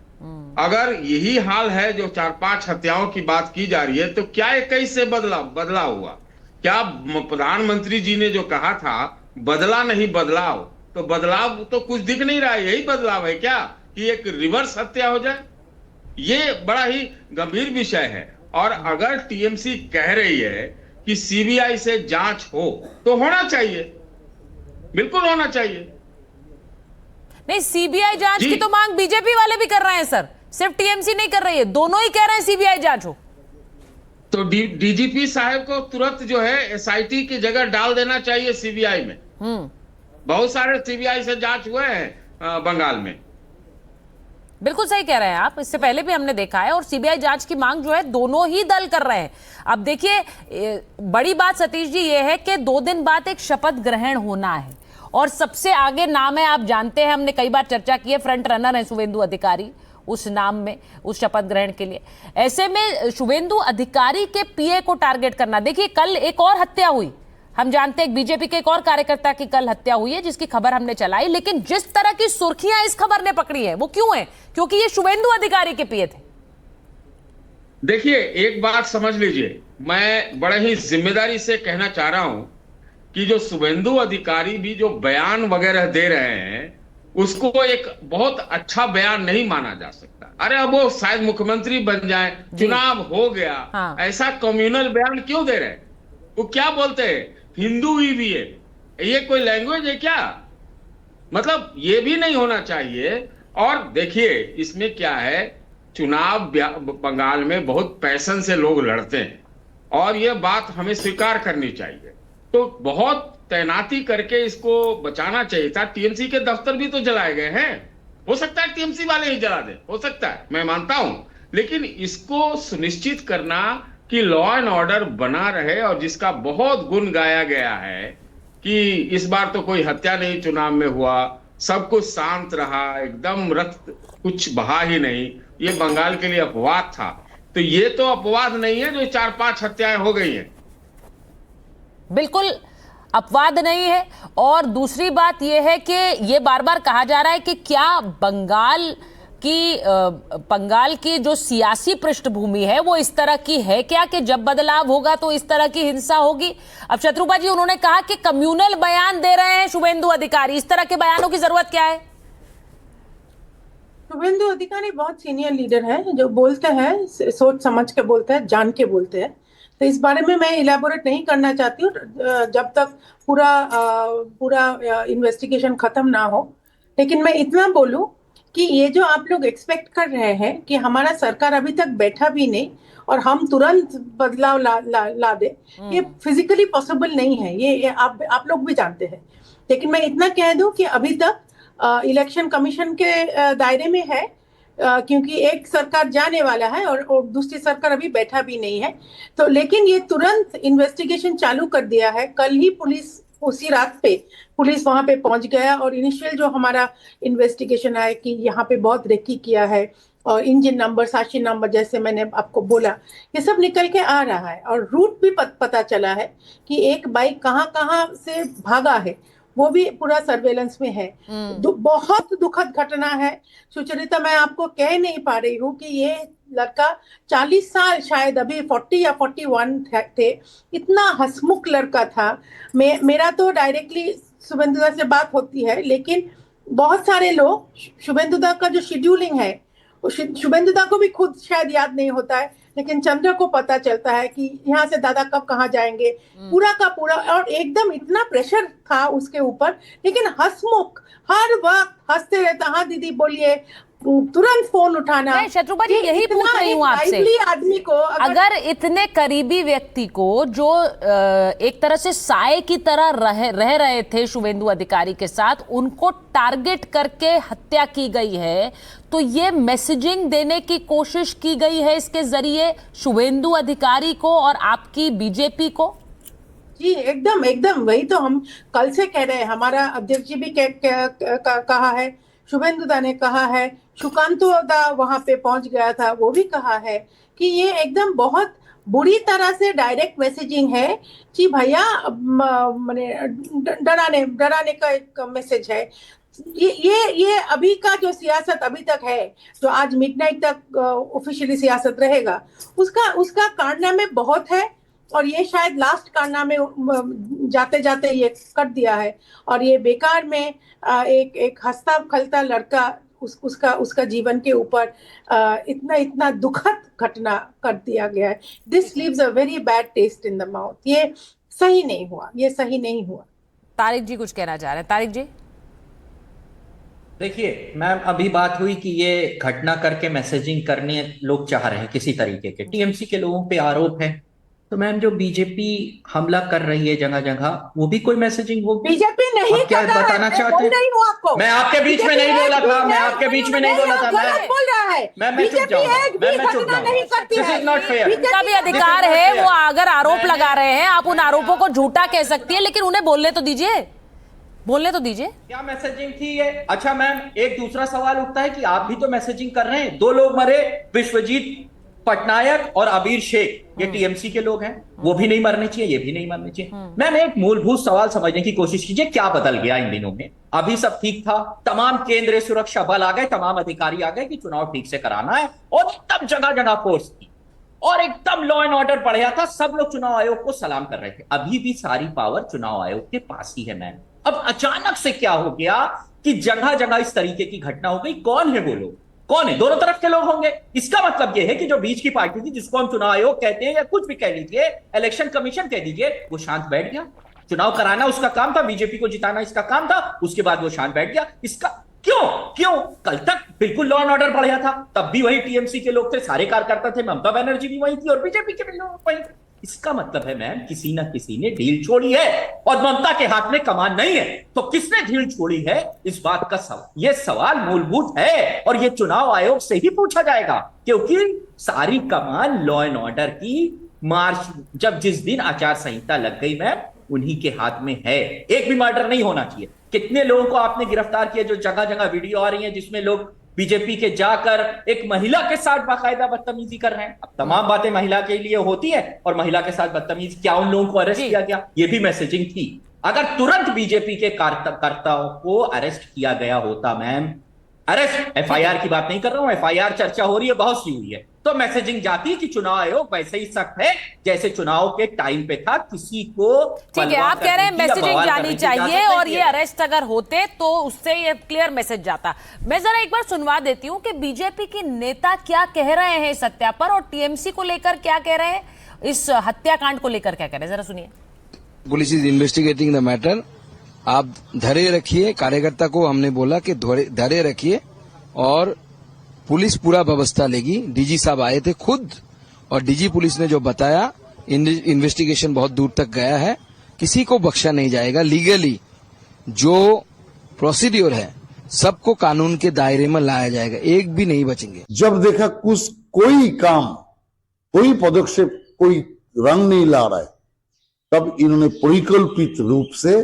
अगर यही हाल है, जो 4-5 हत्याओं की बात की जा रही है, तो क्या 21 से बदला हुआ? क्या प्रधानमंत्री जी ने जो कहा था बदला नहीं बदलाव, तो बदलाव तो कुछ दिख नहीं रहा है। यही बदलाव है क्या कि एक रिवर्स हत्या हो जाए? ये बड़ा ही गंभीर विषय है। और अगर टीएमसी कह रही है कि सीबीआई से जांच हो, तो होना चाहिए, बिल्कुल होना चाहिए। नहीं, सीबीआई जांच की तो मांग बीजेपी वाले भी कर रहे हैं सर, सिर्फ टीएमसी नहीं कर रही है, दोनों ही कह रहे हैं सीबीआई जांच हो। तो डीजीपी साहब को तुरंत जो है एसआईटी की जगह डाल देना चाहिए सीबीआई में। बहुत सारे सीबीआई से जांच हुए हैं बंगाल में। बिल्कुल सही कह रहे हैं आप, इससे पहले भी हमने देखा है। और सीबीआई जांच की मांग जो है दोनों ही दल कर रहे हैं। अब देखिए, बड़ी बात सतीश जी ये है कि 2 दिन बाद एक शपथ ग्रहण होना है और सबसे आगे नाम है, आप जानते हैं, हमने कई बार चर्चा की है, फ्रंट रनर है शुभेंदु अधिकारी उस नाम में, उस शपथ ग्रहण के लिए। ऐसे में शुभेंदु अधिकारी के पीए को टारगेट करना, देखिए कल एक और हत्या हुई, हम जानते हैं बीजेपी के एक और कार्यकर्ता की कल हत्या हुई है जिसकी खबर हमने चलाई, लेकिन जिस तरह की सुर्खियां इस खबर ने पकड़ी है वो क्यों है? क्योंकि ये शुभेंदु अधिकारी के पीए थे। देखिए, एक बात समझ लीजिए, मैं बड़े ही जिम्मेदारी से कहना चाह रहा हूं कि जो शुभेंदु अधिकारी भी जो बयान वगैरह दे रहे हैं, उसको एक बहुत अच्छा बयान नहीं माना जा सकता। अरे अब वो शायद मुख्यमंत्री बन जाए, चुनाव हो गया, हाँ। ऐसा कम्युनल बयान क्यों दे रहे हैं? वो क्या बोलते हैं, हिंदू ईवीएम, ये कोई लैंग्वेज है क्या? मतलब ये भी नहीं होना चाहिए। और देखिए, इसमें क्या है, चुनाव बंगाल में बहुत पैशन से लोग लड़ते हैं और ये बात हमें स्वीकार करनी चाहिए। तो बहुत तैनाती करके इसको बचाना चाहिए था। टीएमसी के दफ्तर भी तो जलाए गए हैं, हो सकता है टीएमसी वाले ही जला दे, हो सकता है, मैं मानता हूं, लेकिन इसको सुनिश्चित करना कि लॉ एंड ऑर्डर बना रहे, और जिसका बहुत गुण गाया गया है कि इस बार तो कोई हत्या नहीं चुनाव में हुआ, सब कुछ शांत रहा, एकदम रक्त कुछ बहा ही नहीं, ये बंगाल के लिए अपवाद था। तो ये तो अपवाद नहीं है जो 4-5 हत्याएं हो गई हैं, बिल्कुल अपवाद नहीं है। और दूसरी बात यह है कि ये बार बार कहा जा रहा है कि क्या बंगाल की जो सियासी पृष्ठभूमि है वो इस तरह की है क्या कि जब बदलाव होगा तो इस तरह की हिंसा होगी? अब शत्रुपा जी, उन्होंने कहा कि कम्युनल बयान दे रहे हैं शुभेंदु अधिकारी, इस तरह के बयानों की जरूरत क्या है? शुभेंदु अधिकारी बहुत सीनियर लीडर है, जो बोलते हैं सोच समझ के बोलते हैं, जान के बोलते हैं। तो इस बारे में मैं इलेबोरेट नहीं करना चाहती हूँ जब तक पूरा इन्वेस्टिगेशन खत्म ना हो। लेकिन मैं इतना बोलूं कि ये जो आप लोग एक्सपेक्ट कर रहे हैं कि हमारा सरकार अभी तक बैठा भी नहीं और हम तुरंत बदलाव ला दे, ये फिजिकली पॉसिबल नहीं है। ये आप लोग भी जानते हैं। लेकिन मैं इतना कह दूं कि अभी तक इलेक्शन कमीशन के दायरे में है, क्योंकि एक सरकार जाने वाला है और दूसरी सरकार अभी बैठा भी नहीं है। तो लेकिन ये तुरंत इन्वेस्टिगेशन चालू कर दिया है। कल ही पुलिस, उसी रात पे पुलिस वहां पे पहुंच गया और इनिशियल जो हमारा इन्वेस्टिगेशन है कि यहाँ पे बहुत रेकी किया है, और इंजन नंबर, साक्षी नंबर, जैसे मैंने आपको बोला, ये सब निकल के आ रहा है। और रूट भी पता चला है कि एक बाइक कहाँ कहाँ से भागा है, वो भी पूरा सर्वेलेंस में है। बहुत दुखद घटना है सुचरिता। मैं आपको कह नहीं पा रही हूँ कि ये लड़का 40 साल, शायद अभी 40 या 41 थे, इतना हंसमुख लड़का था। मेरा तो डायरेक्टली शुभेंदुदा से बात होती है, लेकिन बहुत सारे लोग, शुभेंदुदा का जो शेड्यूलिंग है, शुभेंदुदा को भी खुद शायद याद नहीं होता है, लेकिन चंद्र को पता चलता है कि यहाँ से दादा कब कहाँ जाएंगे, पूरा का पूरा। और एकदम इतना प्रेशर था उसके ऊपर, लेकिन हंसमुख, हर वक्त हंसते रहता। हाँ दीदी बोलिए, तुरंत फोन उठाना। शत्रुपा जी, यही पूछ रही हूँ आपसे, आदमी को अगर इतने करीबी व्यक्ति को, जो एक तरह से साए की तरह रह रहे थे शुभेंदु अधिकारी के साथ, उनको टारगेट करके हत्या की गई है, तो ये मैसेजिंग देने की कोशिश की गई है इसके जरिए शुभेंदु अधिकारी को और आपकी बीजेपी को? जी एकदम एकदम, वही तो हम कल से कह रहे हैं। हमारा अध्यक्ष जी भी कहा है, शुभेंदुदा ने कहा है, सुकांतुदा वहां पे पहुंच गया था, वो भी कहा है कि ये एकदम बहुत बुरी तरह से डायरेक्ट मैसेजिंग है कि भैया डराने का एक मैसेज है। ये अभी का जो सियासत अभी तक है, जो आज मिडनाइट तक ऑफिशियली सियासत रहेगा, उसका कारनामे बहुत है। और ये शायद लास्ट कारनामे जाते जाते ये कर दिया है। और ये बेकार में एक हंसता खलता लड़का, उसका जीवन के ऊपर इतना दुखद घटना कर दिया गया है। This leaves a very bad taste in the mouth. ये सही नहीं हुआ, ये सही नहीं हुआ। तारिक जी कुछ कहना चाह रहे हैं। तारिक जी, देखिए मैम, अभी बात हुई कि ये घटना करके मैसेजिंग करने लोग चाह रहे हैं किसी तरीके के, टीएमसी के लोगों पे आरोप है। तो मैम, जो बीजेपी हमला कर रही है जगह जगह, वो भी कोई मैसेजिंग होगी? बीजेपी नहीं, क्या बताना चाहते हैं? मैं आपके बीच में नहीं बोला था, मैं आपके बीच में नहीं बोला था। मैं बोल रहा है, मैं चुप जाऊंगा, मैं चुप जाऊंगा। This is not fair. उनका भी अधिकार है, वो अगर आरोप लगा रहे हैं, आप उन आरोपों को झूठा कह सकती है, लेकिन उन्हें बोलने तो दीजिए, बोलने तो दीजिए। क्या मैसेजिंग थी ये? अच्छा मैम, एक दूसरा सवाल उठता है कि आप भी तो मैसेजिंग कर रहे हैं। 2 लोग मरे, विश्वजीत पटनायक और अबीर शेख, ये टीएमसी के लोग हैं, वो भी नहीं मरने चाहिए, ये भी नहीं मरने चाहिए। मैम, एक मूलभूत सवाल समझने की कोशिश कीजिए, क्या बदल गया इन दिनों में? अभी सब ठीक था, तमाम केंद्रीय सुरक्षा बल आ गए, तमाम अधिकारी आ गए कि चुनाव ठीक से कराना है, और एकदम जगह जगह फोर्स थी और एकदम लॉ एंड ऑर्डर बढ़िया था, सब लोग चुनाव आयोग को सलाम कर रहे थे। अभी भी सारी पावर चुनाव आयोग के पास ही है मैम। अब अचानक से क्या हो गया कि जगह जगह इस तरीके की घटना हो गई? कौन है वो लोग? कौन है? दोनों तरफ के लोग होंगे। इसका मतलब यह है कि जो बीच की पार्टी थी, जिसको हम चुनाव आयोग कहते हैं या कुछ भी कह लीजिए, इलेक्शन कमीशन कह दीजिए, वो शांत बैठ गया। चुनाव कराना उसका काम था, बीजेपी को जिताना इसका काम था, उसके बाद वो शांत बैठ गया। इसका क्यों? कल तक बिल्कुल लॉ एंड ऑर्डर बढ़िया था, तब भी वही टीएमसी के लोग थे, सारे कार्यकर्ता थे, ममता बनर्जी भी वही थी और बीजेपी के भी लोग वही थे। इसका मतलब है मैम, किसी ना किसी ने ढील छोड़ी है, और ममता के हाथ में कमान नहीं है। तो किसने ढील छोड़ी है, इस बात का सवाल, यह सवाल मूलभूत है, और यह चुनाव आयोग से ही पूछा जाएगा, क्योंकि सारी कमान लॉ एंड ऑर्डर की मार्च जिस दिन आचार संहिता लग गई मैम, उन्हीं के हाथ में है। एक भी मर्डर नहीं होना चाहिए। कितने लोगों को आपने गिरफ्तार किया? जो जगह जगह वीडियो आ रही है जिसमें लोग बीजेपी के जाकर एक महिला के साथ बाकायदा बदतमीजी कर रहे हैं। अब तमाम बातें महिला के लिए होती है, और महिला के साथ बदतमीजी, क्या उन लोगों को अरेस्ट किया गया? ये भी मैसेजिंग थी। अगर तुरंत बीजेपी के कार्यकर्ताओं को अरेस्ट किया गया होता मैम, अरेस्ट, एफआईआर की बात नहीं कर रहा हूं, एफआईआर चर्चा हो रही है, बहुत सी हुई है, तो मैसेजिंग जाती कि चुनाव आयोग वैसे ही सख्त है जैसे चुनाव के टाइम पे था। किसी को ठीक है, आप कह रहे हैं मैसेजिंग जानी चाहिए, और ये अरेस्ट अगर होते तो उससे ये क्लियर मैसेज जाता। मैं जरा एक बार सुनवा देती हूँ कि बीजेपी के नेता क्या कह रहे हैं इस हत्या पर, और टीएमसी को लेकर क्या कह रहे हैं, इस हत्याकांड को लेकर क्या कह रहे हैं, जरा सुनिए। Police is investigating the matter. आप धैर्य रखिए, कार्यकर्ता को हमने बोला कि धैर्य रखिए, और पुलिस पूरा व्यवस्था लेगी। डीजी साहब आए थे खुद, और डीजी पुलिस ने जो बताया, इन्वेस्टिगेशन बहुत दूर तक गया है, किसी को बख्शा नहीं जाएगा। लीगली जो प्रोसीड्योर है सबको कानून के दायरे में लाया जाएगा, एक भी नहीं बचेंगे। जब देखा कोई काम, कोई पदक्षेप, कोई रंग नहीं ला रहा है, तब इन्होंने परिकल्पित रूप से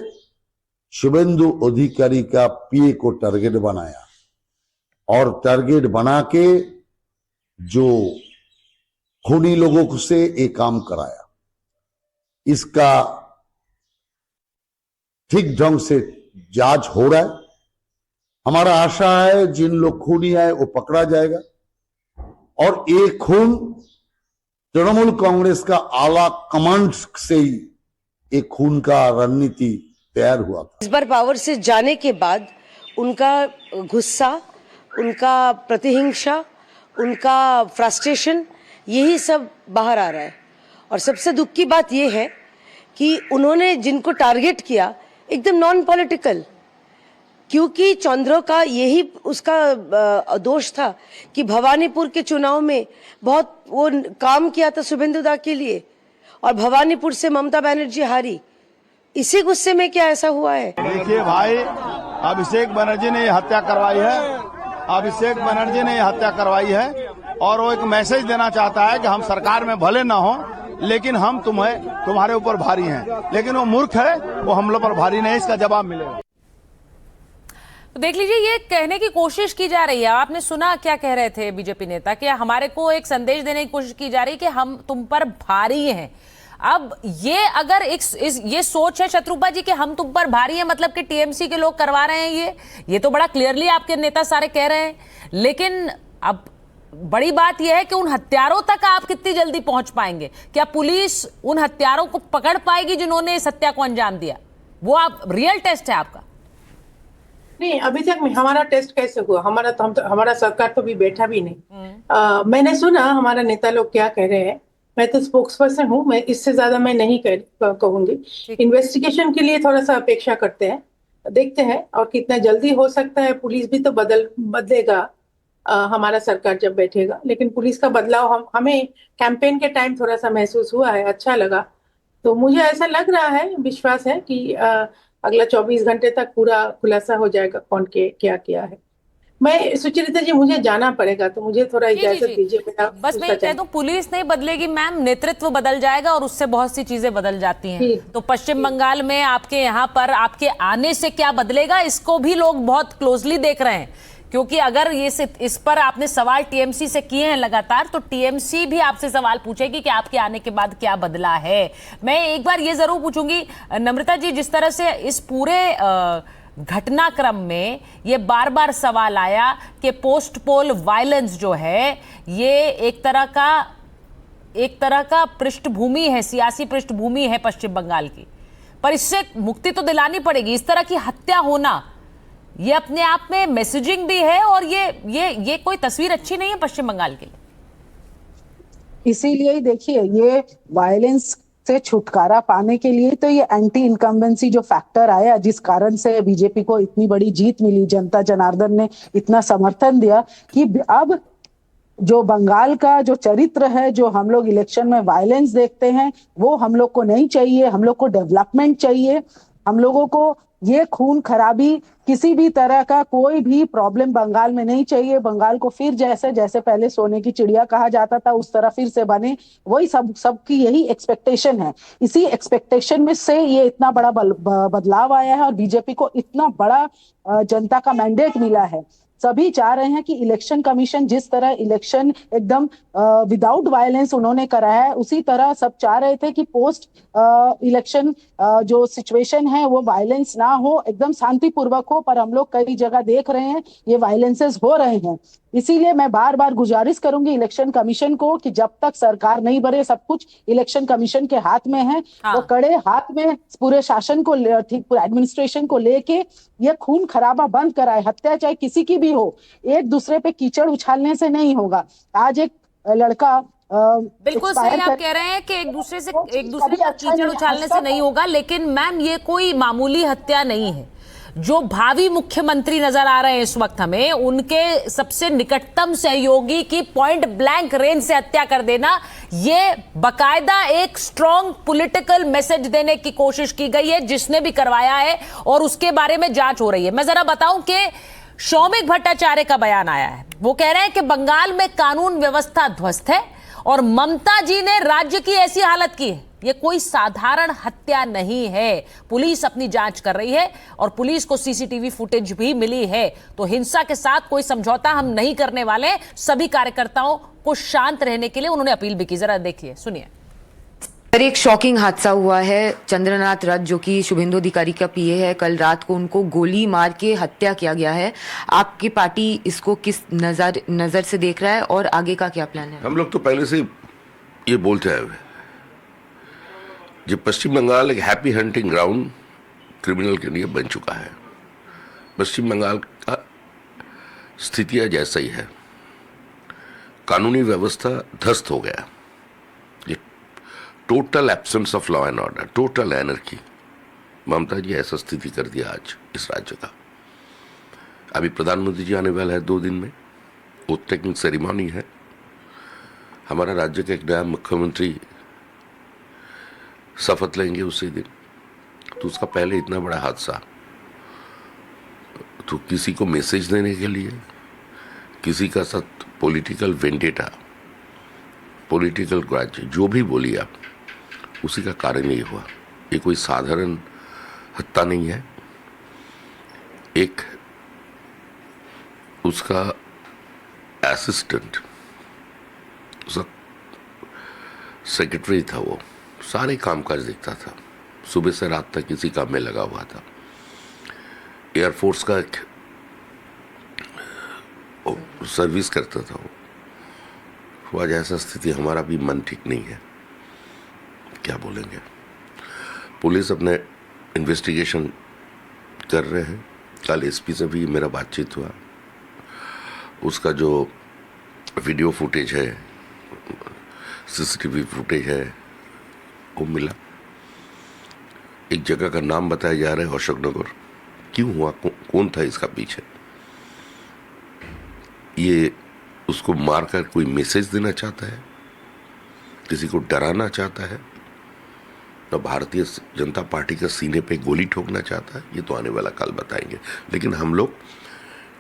शुभेंदु अधिकारी का पीए को टारगेट बनाया, और टारगेट बना के जो खूनी लोगों से ये काम कराया, इसका ठीक ढंग से जांच हो रहा है। हमारा आशा है जिन लोग खूनी आए वो पकड़ा जाएगा और ये खून तृणमूल कांग्रेस का आला कमांड से ही एक खून का रणनीति तैयार हुआ था। इस बार पावर से जाने के बाद उनका गुस्सा, उनका प्रतिहिंसा, उनका फ्रस्ट्रेशन, यही सब बाहर आ रहा है। और सबसे दुख की बात यह है कि उन्होंने जिनको टारगेट किया एकदम नॉन पॉलिटिकल, क्योंकि चंद्रो का यही उसका दोष था कि भवानीपुर के चुनाव में बहुत वो काम किया था शुभेंदु दा के लिए और भवानीपुर से ममता बनर्जी हारी। इसी गुस्से में क्या ऐसा हुआ है? देखिए भाई, अभिषेक बनर्जी ने ये हत्या करवाई है, अभिषेक बनर्जी ने ये हत्या करवाई है और वो एक मैसेज देना चाहता है कि हम सरकार में भले ना हो लेकिन हम तुम्हारे ऊपर भारी हैं। लेकिन वो मूर्ख है, वो हम लोग पर भारी नहीं, इसका जवाब मिलेगा। तो देख लीजिए, ये कहने की कोशिश की जा रही है। आपने सुना क्या कह रहे थे बीजेपी नेता कि हमारे को एक संदेश देने की कोशिश की जा रही है कि हम तुम पर भारी हैं। अब ये अगर ये सोच है शत्रुपा जी कि हम तुम पर भारी हैं, मतलब कि टीएमसी के लोग करवा रहे हैं ये तो बड़ा क्लियरली आपके नेता सारे कह रहे हैं। लेकिन अब बड़ी बात यह है कि उन हत्यारों तक आप कितनी जल्दी पहुंच पाएंगे? क्या पुलिस उन हत्यारों को पकड़ पाएगी जिन्होंने इस हत्या को अंजाम दिया? वो आप रियल टेस्ट है आपका। नहीं, अभी तक हमारा टेस्ट कैसे हुआ? हमारा सरकार तो भी बैठा भी नहीं। मैंने सुना हमारा नेता लोग क्या कह रहे हैं। मैं तो स्पोक्स पर्सन हूँ, मैं इससे ज्यादा मैं नहीं कहूंगी। इन्वेस्टिगेशन के लिए थोड़ा सा अपेक्षा करते हैं, देखते हैं और कितना जल्दी हो सकता है। पुलिस भी तो बदलेगा हमारा सरकार जब बैठेगा, लेकिन पुलिस का बदलाव हमें कैंपेन के टाइम थोड़ा सा महसूस हुआ है, अच्छा लगा। तो मुझे ऐसा लग रहा है, विश्वास है कि अगला 24 घंटे तक पूरा खुलासा हो जाएगा कौन के क्या किया है। मैं सुचरिता जी, मुझे जाना पड़ेगा, तो मुझे थोड़ा इजाजत दीजिए। बस मैं कह दूं, पुलिस नहीं बदलेगी मैम, नेतृत्व बदल जाएगा और उससे बहुत सी चीजें बदल जाती हैं। तो पश्चिम बंगाल में आपके यहाँ पर आपके आने से क्या बदलेगा, इसको भी लोग बहुत क्लोजली देख रहे हैं। क्योंकि अगर इस पर आपने सवाल टीएमसी से किए हैं लगातार, तो टीएमसी भी आपसे सवाल पूछेगी कि आपके आने के बाद क्या बदला है। मैं एक बार ये जरूर पूछूंगी नम्रता जी, जिस तरह से इस पूरे घटनाक्रम में ये बार बार सवाल आया कि पोस्ट पोल वायलेंस जो है ये एक तरह का पृष्ठभूमि है, सियासी पृष्ठभूमि है पश्चिम बंगाल की, पर इससे मुक्ति तो दिलानी पड़ेगी। इस तरह की हत्या होना ये अपने आप में मैसेजिंग भी है और ये कोई तस्वीर अच्छी नहीं है पश्चिम बंगाल के लिए। इसीलिए देखिए, ये वायलेंस से छुटकारा पाने के लिए तो ये एंटी इनकम्बेंसी जो फैक्टर आया, जिस कारण से बीजेपी को इतनी बड़ी जीत मिली, जनता जनार्दन ने इतना समर्थन दिया कि अब जो बंगाल का जो चरित्र है, जो हम लोग इलेक्शन में वायलेंस देखते हैं, वो हम लोग को नहीं चाहिए। हम लोग को डेवलपमेंट चाहिए। हम लोगों को ये खून खराबी, किसी भी तरह का कोई भी प्रॉब्लम बंगाल में नहीं चाहिए। बंगाल को फिर जैसे पहले सोने की चिड़िया कहा जाता था, उस तरह फिर से बने, वही सबकी यही एक्सपेक्टेशन है। इसी एक्सपेक्टेशन में से ये इतना बड़ा बदलाव आया है और बीजेपी को इतना बड़ा जनता का मैंडेट मिला है। सभी चाह रहे हैं कि इलेक्शन कमीशन जिस तरह इलेक्शन एकदम विदाउट वायलेंस उन्होंने कराया है, उसी तरह सब चाह रहे थे कि पोस्ट इलेक्शन जो सिचुएशन है वो वायलेंस ना हो, एकदम शांतिपूर्वक हो। पर हम लोग कई जगह देख रहे हैं ये वायलेंसेस हो रहे हैं। इसीलिए मैं बार बार गुजारिश करूंगी इलेक्शन कमीशन को कि जब तक सरकार नहीं बने, सब कुछ इलेक्शन कमीशन के हाथ में है, वो कड़े हाथ में पूरे शासन को, ठीक पूरे एडमिनिस्ट्रेशन को लेके ये खून खराबा बंद कराए। हत्या चाहे किसी की भी हो, एक दूसरे पे कीचड़ उछालने से नहीं होगा। आज एक लड़का बिल्कुल सही आप कह रहे हैं कि एक दूसरे पे कीचड़ उछालने से नहीं होगा, लेकिन मैम ये कोई मामूली हत्या नहीं है। जो भावी मुख्यमंत्री नजर आ रहे हैं इस वक्त हमें, उनके सबसे निकटतम सहयोगी की पॉइंट ब्लैंक रेंज से हत्या कर देना, ये बकायदा एक स्ट्रॉन्ग पॉलिटिकल मैसेज देने की कोशिश की गई है, जिसने भी करवाया है, और उसके बारे में जांच हो रही है। मैं जरा बताऊं कि सौमिक भट्टाचार्य का बयान आया है। वो कह रहे हैं कि बंगाल में कानून व्यवस्था ध्वस्त है और ममता जी ने राज्य की ऐसी हालत की है। ये कोई साधारण हत्या नहीं है। पुलिस अपनी जांच कर रही है और पुलिस को सीसीटीवी फुटेज भी मिली है। तो हिंसा के साथ कोई समझौता हम नहीं करने वाले। सभी कार्यकर्ताओं सबको शांत रहने के लिए उन्होंने अपील भी की। जरा देखिए, सुनिए। सर, एक शॉकिंग हादसा हुआ है। चंद्रनाथ रथ जो कि शुभेंदु अधिकारी का पीए है, कल रात को उनको गोली मार के हत्या किया गया है। आपकी पार्टी इसको किस नजर से देख रहा है और आगे का क्या प्लान है? हम लोग तो पहले से ये बोलते आए हुए, जब पश्चिम बंगाल एक हैप्पी हंटिंग ग्राउंड क्रिमिनल के लिए बन चुका है। पश्चिम बंगाल का स्थितियां जैसा ही है, कानूनी व्यवस्था ध्वस्त हो गया, total absence of law and order, total anarchy. Mamata ji ऐसा स्थिति कर दिया आज इस राज्य का। अभी प्रधानमंत्री जी आने वाले हैं 2 दिन में, ओथ टेकिंग सेरेमनी है। हमारा राज्य का एक नया मुख्यमंत्री शपथ लेंगे उसी दिन, तो उसका पहले इतना बड़ा हादसा, तो किसी को मैसेज देने के लिए, किसी का साथ पॉलिटिकल वेंडेटा, पॉलिटिकल ग्रज, जो भी बोलिए आप, उसी का कारण ये हुआ। ये कोई साधारण हत्या नहीं है। एक उसका असिस्टेंट, उसका सेक्रेटरी था, वो सारे कामकाज देखता था, सुबह से रात तक किसी काम में लगा हुआ था। एयरफोर्स का एक सर्विस करता था वो। आज ऐसा स्थिति, हमारा भी मन ठीक नहीं है, क्या बोलेंगे। पुलिस अपने इन्वेस्टिगेशन कर रहे हैं। कल एसपी से भी मेरा बातचीत हुआ, उसका जो वीडियो फुटेज है, सीसीटीवी फुटेज है, वो मिला। एक जगह का नाम बताया जा रहा है, अशोकनगर। क्यों हुआ, कौन था इसका पीछे? ये उसको मारकर कोई मैसेज देना चाहता है, किसी को डराना चाहता है, तो भारतीय जनता पार्टी के सीने पे गोली ठोकना चाहता है? ये तो आने वाला काल बताएंगे। लेकिन हम लोग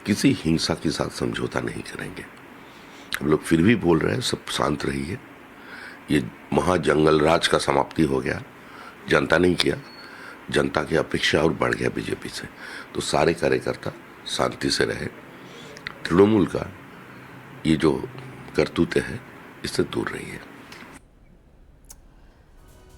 किसी हिंसा के साथ समझौता नहीं करेंगे। हम लोग फिर भी बोल रहे हैं, सब शांत रहिए। ये महाजंगल राज का समाप्ति हो गया, जनता नहीं किया, जनता की अपेक्षा और बढ़ गया बीजेपी से। तो सारे कार्यकर्ता शांति से रहे, तृणमूल का ये जो करतूते हैं इससे दूर रहिए।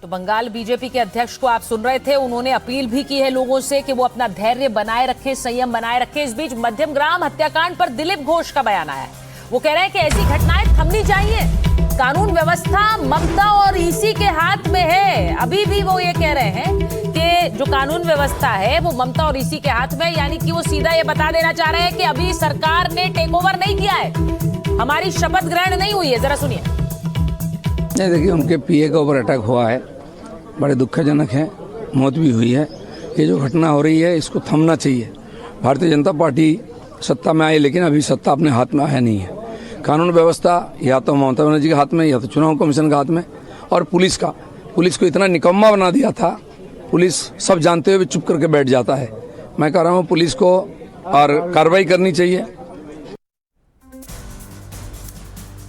तो बंगाल बीजेपी के अध्यक्ष को आप सुन रहे थे, उन्होंने अपील भी की है लोगों से कि वो अपना धैर्य बनाए रखें, संयम बनाए रखें। इस बीच मध्यमग्राम हत्याकांड पर दिलीप घोष का बयान आया है। वो कह रहे हैं कि ऐसी घटनाएं थमनी चाहिए, कानून व्यवस्था ममता और ईसी के हाथ में है। अभी भी वो ये कह रहे हैं कि जो कानून व्यवस्था है वो ममता और ईसी के हाथ में, यानी कि वो सीधा ये बता देना चाह रहे हैं कि अभी सरकार ने टेक ओवर नहीं किया है, हमारी शपथ ग्रहण नहीं हुई है। जरा सुनिए। नहीं, देखिए, उनके पीए के ऊपर अटैक हुआ है, बड़े दुखजनक है, मौत भी हुई है। ये जो घटना हो रही है इसको थमना चाहिए। भारतीय जनता पार्टी सत्ता में आई, लेकिन अभी सत्ता अपने हाथ में आया नहीं है। कानून व्यवस्था या तो ममता बनर्जी के हाथ में, या तो चुनाव कमीशन के हाथ में, और पुलिस को इतना निकम्मा बना दिया था। पुलिस सब जानते हुए भी चुप करके बैठ जाता है। मैं कह रहा हूँ पुलिस को और कार्रवाई करनी चाहिए।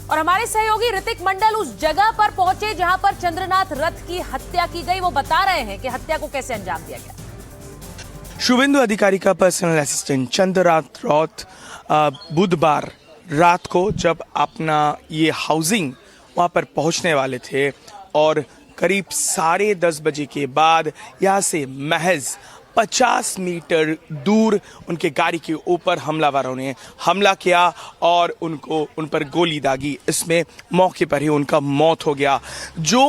और हमारे सहयोगी ऋतिक मंडल उस जगह पर पहुंचे जहां पर चंद्रनाथ रथ की हत्या की गई। वो बता रहे हैं कि हत्या को कैसे अंजाम दिया गया। शुभेंदु अधिकारी का पर्सनल असिस्टेंट चंद्रनाथ रथ बुधवार रात को जब अपना ये हाउसिंग वहाँ पर पहुँचने वाले थे, और करीब 10:30 बजे के बाद यहाँ से महज 50 मीटर दूर उनके गाड़ी के ऊपर हमलावरों ने हमला किया और उन पर गोली दागी। इसमें मौके पर ही उनका मौत हो गया। जो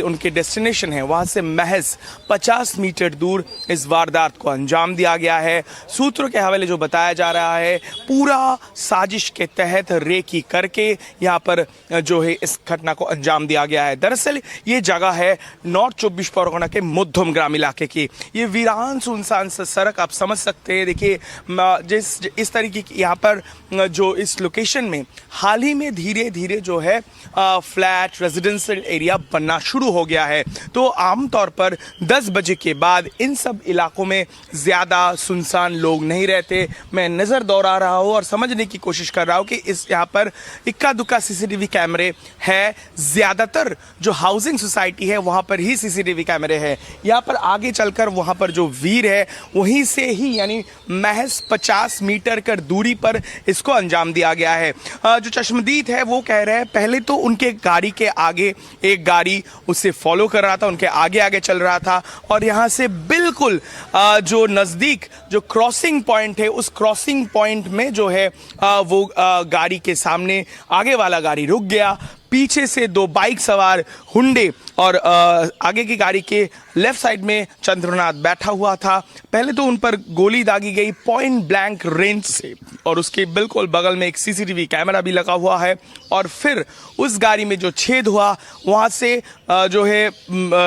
उनके डेस्टिनेशन है वहां से महज 50 मीटर दूर इस वारदात को अंजाम दिया गया है। सूत्रों के हवाले जो बताया जा रहा है, पूरा साजिश के तहत रेकी करके यहाँ पर जो है इस घटना को अंजाम दिया गया है। दरअसल ये जगह है नॉर्थ 24 परगना के मध्यमग्राम इलाके की। ये वीरान सुनसान सड़क आप समझ सकते हैं। देखिए, इस तरीके की यहाँ पर जो इस लोकेशन में हाल ही में धीरे धीरे जो है फ्लैट रेजिडेंशियल एरिया बनना शुरू हो गया है। तो आमतौर पर 10 बजे के बाद इन सब इलाकों में ज़्यादा सुनसान लोग नहीं रहते। मैं नज़र दौड़ा रहा हूँ और समझने की कोशिश कर रहा हूँ कि इस यहाँ पर इक्का दुक्का CCTV कैमरे है। ज़्यादातर जो हाउसिंग सोसाइटी है वहाँ पर ही CCTV कैमरे हैं। यहाँ पर आगे चलकर वहाँ पर जो वीर है वहीं से ही यानी महज 50 मीटर कर दूरी पर इसको अंजाम दिया गया है। जो चश्मदीद है वो कह रहे हैं पहले तो उनके गाड़ी के आगे एक गाड़ी उससे फॉलो कर रहा था, उनके आगे आगे चल रहा था और यहाँ से बिल्कुल जो नज़दीक जो क्रॉसिंग पॉइंट है उस क्रॉसिंग पॉइंट में जो है वो गाड़ी के सामने आगे वाला गाड़ी रुक गया। पीछे से दो बाइक सवार हुंडे और आगे की गाड़ी के लेफ्ट साइड में चंद्रनाथ बैठा हुआ था। पहले तो उन पर गोली दागी गई पॉइंट ब्लैंक रेंज से और उसके बिल्कुल बगल में एक सीसीटीवी कैमरा भी लगा हुआ है और फिर उस गाड़ी में जो छेद हुआ वहाँ से जो है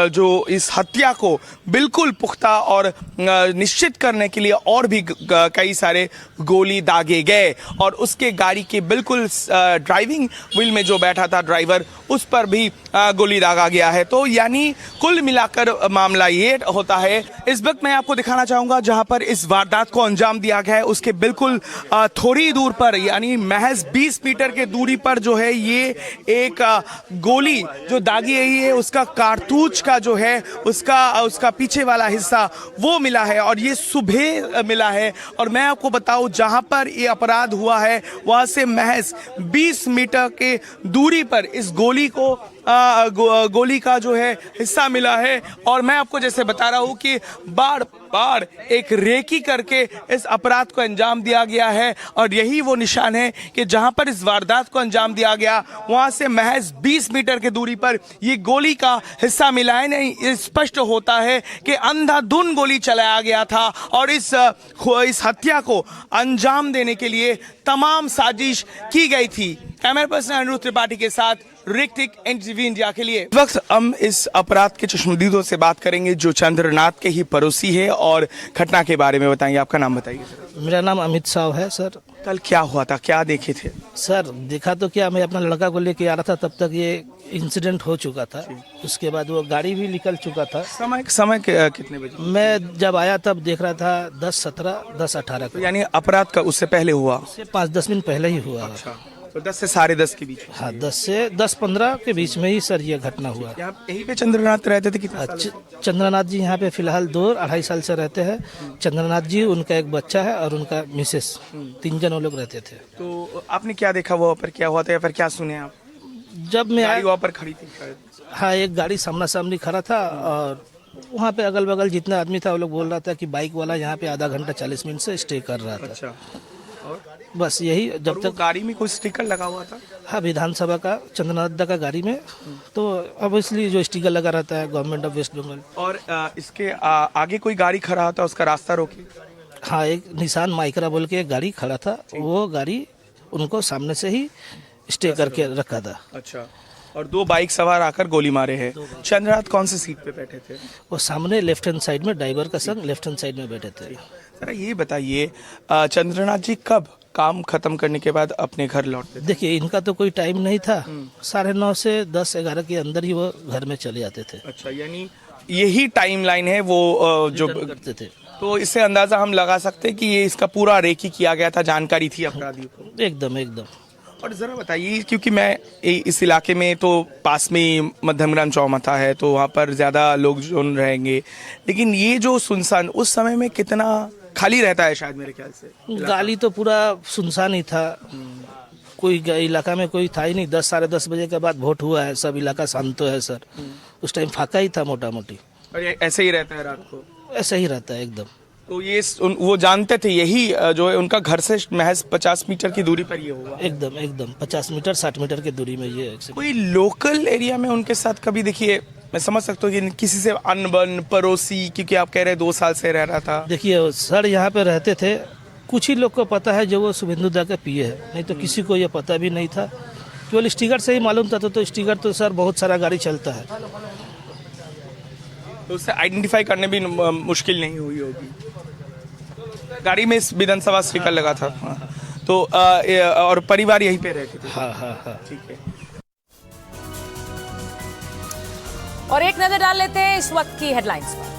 जो इस हत्या को बिल्कुल पुख्ता और निश्चित करने के लिए और भी कई सारे गोली दागे गए और उसके गाड़ी के बिल्कुल ड्राइविंग व्हील में जो बैठा था ड्राइवर उस पर भी गोली दागा गया है। तो यानी कुल मिलाकर मामला ये होता है। इस वक्त मैं आपको दिखाना चाहूंगा जहां पर इस वारदात को अंजाम दिया गया है उसके बिल्कुल थोड़ी दूर पर यानी महज 20 मीटर के दूरी पर जो है ये एक गोली जो दागी गई है उसका कारतूस का जो है उसका पीछे वाला हिस्सा वो मिला है और ये सुबह मिला है। और मैं आपको बताऊं जहां पर ये अपराध हुआ है वहां से महज 20 मीटर के दूरी पर इस गोली को गोली का जो है हिस्सा मिला है। और मैं आपको जैसे बता रहा हूं कि बार बार एक रेकी करके इस अपराध को अंजाम दिया गया है और यही वो निशान है कि जहां पर इस वारदात को अंजाम दिया गया वहां से महज 20 मीटर की दूरी पर ये गोली का हिस्सा मिला है। नहीं स्पष्ट होता है कि अंधाधुन गोली चलाया गया था और इस हत्या को अंजाम देने के लिए तमाम साजिश की गई थी। कैमरा पर्सन अनिरुद्ध त्रिपाठी के साथ ऋतिक, एनटीवी इंडिया के लिए। इस वक्त हम इस अपराध के चश्मदीदों से बात करेंगे जो चंद्रनाथ के ही पड़ोसी है और घटना के बारे में बताएंगे। आपका नाम बताइए सर। मेरा नाम अमित साव है सर। कल क्या हुआ था, क्या देखे थे? सर देखा तो क्या, मैं अपना लड़का को लेके आ रहा था तब तक ये इंसिडेंट हो चुका था। उसके बाद वो गाड़ी भी निकल चुका था। समय कितने बजे? मैं जब आया तब देख रहा था 10:17, 10:18 को। यानी अपराध का उससे पहले हुआ? उससे 5-10 मिनट पहले ही हुआ। अच्छा, तो 10 से 10:30 के बीच? हाँ, 10 से 10-15 के बीच में ही सर ये घटना हुआ। यहीं पे चंद्रनाथ रहते थे कितना साल? चंद्रनाथ जी यहाँ पे फिलहाल 2-2.5 साल से रहते हैं। चंद्रनाथ जी, उनका एक बच्चा है और उनका मिसेस, 3 जन वो लोग रहते थे। तो आपने क्या देखा वहाँ पर, क्या हुआ था या फिर क्या सुने आप? जब मैं गाड़ी वहाँ पर खड़ी थी? हाँ, एक गाड़ी सामना सामनी खड़ा था और वहाँ पे अगल बगल जितना आदमी था वो लोग बोल रहा था कि बाइक वाला यहाँ पे आधा घंटा 40 मिनट से स्टे कर रहा था। अच्छा, और बस यही। जब तक गाड़ी में कोई स्टिकर लगा हुआ था? हाँ, विधानसभा का चंद्रनाथ का गाड़ी में, तो ऑब्वियसली जो स्टिकर लगा रहता है गवर्नमेंट ऑफ वेस्ट बंगाल। और इसके आगे कोई गाड़ी खड़ा था, उसका रास्ता रोके? हाँ, एक निशान माइक्रा बोल के एक गाड़ी खड़ा था, वो गाड़ी उनको सामने से ही स्टे करके रखा था। अच्छा, और 2 बाइक सवार आकर गोली मारे हैं। चंद्रनाथ कौन सी सीट पे बैठे थे? वो सामने लेफ्ट हैंड साइड में, ड्राइवर का संग लेफ्ट हैंड साइड में बैठे थे। सर ये बताइए चंद्रनाथ जी कब काम खत्म करने के बाद अपने घर लौटते थे? देखिए, इनका तो कोई टाइम नहीं था। 9:30 से 10-11 के अंदर ही वो घर में चले जाते थे। अच्छा, यानी यही टाइमलाइन है वो जो करते थे। तो इससे अंदाजा हम लगा सकते हैं कि ये इसका पूरा रेकी किया गया था, जानकारी थी अपराधियों को? एकदम। और ज़रा बताइए, क्योंकि मैं इस इलाके में तो पास में ही मध्यमग्राम चौमाथा है तो वहाँ पर ज़्यादा लोग जो रहेंगे, लेकिन ये जो सुनसान उस समय में कितना खाली रहता है शायद मेरे ख्याल से? गाली तो पूरा सुनसान ही था, कोई इलाका में कोई था ही नहीं। 10 साढ़े 10 बजे के बाद वोट हुआ है, सब इलाका शांत है सर। उस टाइम फाका ही था मोटा मोटी। और ऐसे ही रहता है रात को? ऐसा ही रहता है एकदम। तो ये वो जानते थे यही जो है उनका घर से महज 50 मीटर की दूरी पर ये हुआ? एकदम 50 मीटर 60 मीटर की दूरी में ये। कोई लोकल एरिया में उनके साथ कभी, देखिए मैं समझ सकता हूँ कि किसी से अनबन पड़ोसी, क्योंकि आप कह रहे हैं 2 साल से रह रहा था। देखिए सर, यहाँ पे रहते थे, कुछ ही लोग को पता है जो वो शुभेंदु दा के पिए है, नहीं तो किसी को ये पता भी नहीं था। केवल स्टिकर से ही मालूम था। तो स्टिकर तो सर बहुत सारा गाड़ी चलता है, तो उससे आइडेंटिफाई करने भी मुश्किल नहीं हुई होगी। गाड़ी में इस विधानसभा स्टिकर लगा था। तो और परिवार यहीं पे रहते थे? हाँ। ठीक है। और एक नजर डाल लेते हैं इस वक्त की हेडलाइंस पर।